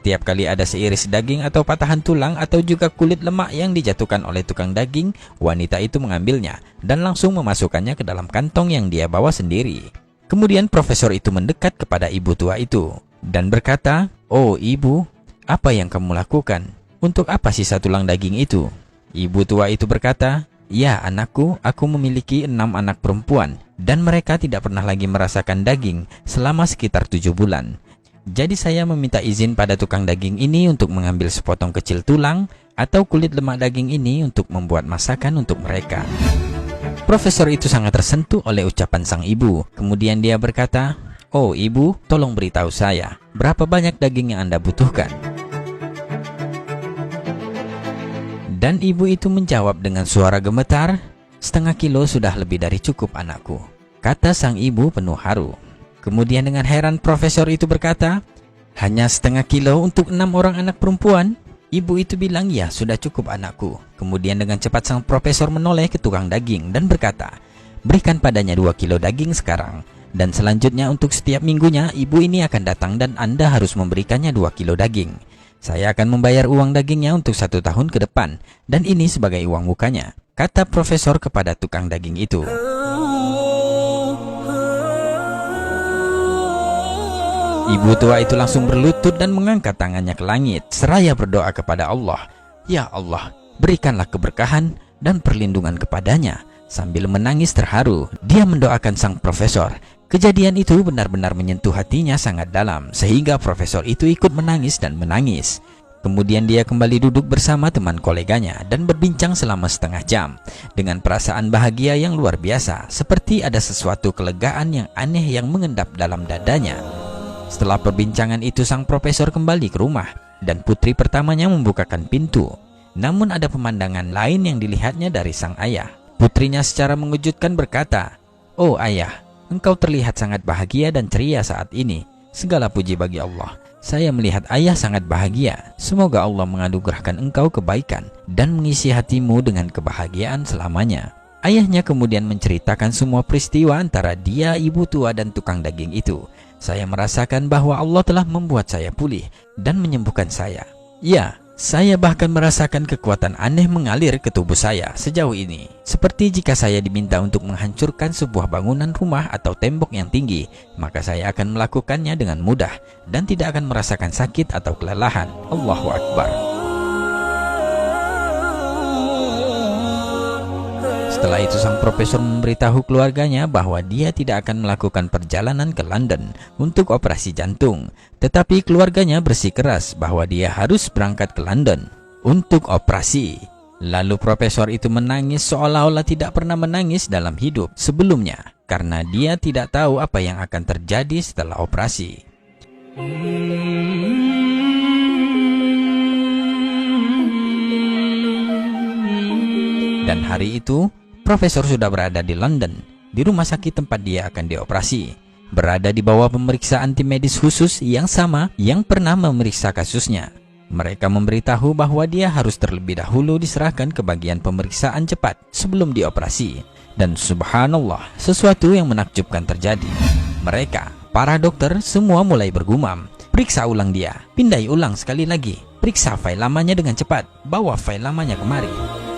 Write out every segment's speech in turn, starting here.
Setiap kali ada seiris daging atau patahan tulang atau juga kulit lemak yang dijatuhkan oleh tukang daging, wanita itu mengambilnya dan langsung memasukkannya ke dalam kantong yang dia bawa sendiri. Kemudian profesor itu mendekat kepada ibu tua itu dan berkata, "Oh ibu, apa yang kamu lakukan? Untuk apa sisa tulang daging itu?" Ibu tua itu berkata, "Ya anakku, aku memiliki 6 anak perempuan dan mereka tidak pernah lagi merasakan daging selama sekitar 7 bulan. Jadi saya meminta izin pada tukang daging ini untuk mengambil sepotong kecil tulang atau kulit lemak daging ini untuk membuat masakan untuk mereka." Profesor itu sangat tersentuh oleh ucapan sang ibu. Kemudian dia berkata, "Oh ibu, tolong beritahu saya, berapa banyak daging yang Anda butuhkan?" Dan ibu itu menjawab dengan suara gemetar, "Setengah kilo sudah lebih dari cukup anakku," kata sang ibu penuh haru. Kemudian dengan heran profesor itu berkata, "Hanya setengah kilo untuk 6 orang anak perempuan?" Ibu itu bilang, "Ya sudah cukup anakku." Kemudian dengan cepat sang profesor menoleh ke tukang daging dan berkata, "Berikan padanya 2 kilo daging sekarang. Dan selanjutnya untuk setiap minggunya ibu ini akan datang dan Anda harus memberikannya 2 kilo daging. Saya akan membayar uang dagingnya untuk 1 tahun ke depan. Dan ini sebagai uang mukanya," kata profesor kepada tukang daging itu. Ibu tua itu langsung berlutut dan mengangkat tangannya ke langit seraya berdoa kepada Allah, "Ya Allah, berikanlah keberkahan dan perlindungan kepadanya." Sambil menangis terharu, dia mendoakan sang profesor. Kejadian itu benar-benar menyentuh hatinya sangat dalam, sehingga profesor itu ikut menangis dan menangis. Kemudian dia kembali duduk bersama teman koleganya dan berbincang selama setengah jam dengan perasaan bahagia yang luar biasa, seperti ada sesuatu kelegaan yang aneh yang mengendap dalam dadanya. Setelah perbincangan itu, sang profesor kembali ke rumah dan putri pertamanya membukakan pintu. Namun ada pemandangan lain yang dilihatnya dari sang ayah. Putrinya secara mengejutkan berkata, "Oh ayah, engkau terlihat sangat bahagia dan ceria saat ini. Segala puji bagi Allah. Saya melihat ayah sangat bahagia. Semoga Allah menganugerahkan engkau kebaikan dan mengisi hatimu dengan kebahagiaan selamanya." Ayahnya kemudian menceritakan semua peristiwa antara dia, ibu tua, dan tukang daging itu. "Saya merasakan bahwa Allah telah membuat saya pulih dan menyembuhkan saya. Ya, saya bahkan merasakan kekuatan aneh mengalir ke tubuh saya sejauh ini. Seperti jika saya diminta untuk menghancurkan sebuah bangunan rumah atau tembok yang tinggi, maka saya akan melakukannya dengan mudah dan tidak akan merasakan sakit atau kelelahan." Allahu Akbar. Setelah itu sang profesor memberitahu keluarganya bahwa dia tidak akan melakukan perjalanan ke London untuk operasi jantung. Tetapi keluarganya bersikeras bahwa dia harus berangkat ke London untuk operasi. Lalu profesor itu menangis seolah-olah tidak pernah menangis dalam hidup sebelumnya, karena dia tidak tahu apa yang akan terjadi setelah operasi. Dan hari itu, profesor sudah berada di London, di rumah sakit tempat dia akan dioperasi, berada di bawah pemeriksaan tim medis khusus yang sama yang pernah memeriksa kasusnya. Mereka memberitahu bahwa dia harus terlebih dahulu diserahkan ke bagian pemeriksaan cepat sebelum dioperasi. Dan subhanallah, sesuatu yang menakjubkan terjadi. Mereka, para dokter, semua mulai bergumam, "Periksa ulang dia, pindai ulang sekali lagi, periksa file lamanya dengan cepat, bawa file lamanya kemari."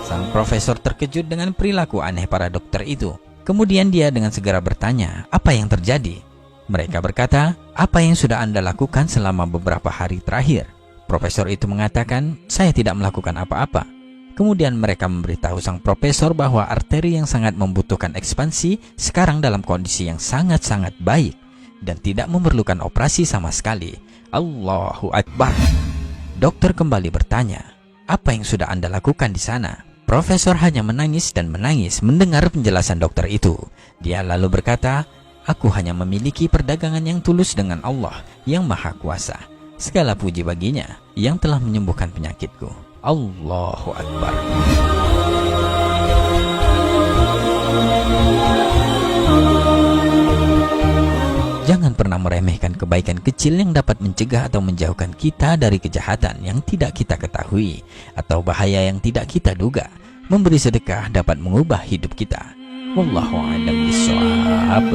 Sang profesor terkejut dengan perilaku aneh para dokter itu. Kemudian dia dengan segera bertanya, "Apa yang terjadi?" Mereka berkata, "Apa yang sudah Anda lakukan selama beberapa hari terakhir?" Profesor itu mengatakan, "Saya tidak melakukan apa-apa." Kemudian mereka memberitahu sang profesor bahwa arteri yang sangat membutuhkan ekspansi sekarang dalam kondisi yang sangat-sangat baik dan tidak memerlukan operasi sama sekali. Allahu Akbar. Dokter kembali bertanya, "Apa yang sudah Anda lakukan di sana?" Profesor hanya menangis dan menangis mendengar penjelasan dokter itu. Dia lalu berkata, "Aku hanya memiliki perdagangan yang tulus dengan Allah yang Maha Kuasa. Segala puji baginya yang telah menyembuhkan penyakitku." Allahu Akbar. Jangan pernah meremehkan kebaikan kecil yang dapat mencegah atau menjauhkan kita dari kejahatan yang tidak kita ketahui atau bahaya yang tidak kita duga. Memberi sedekah dapat mengubah hidup kita. Wallahu a'lam bishawab.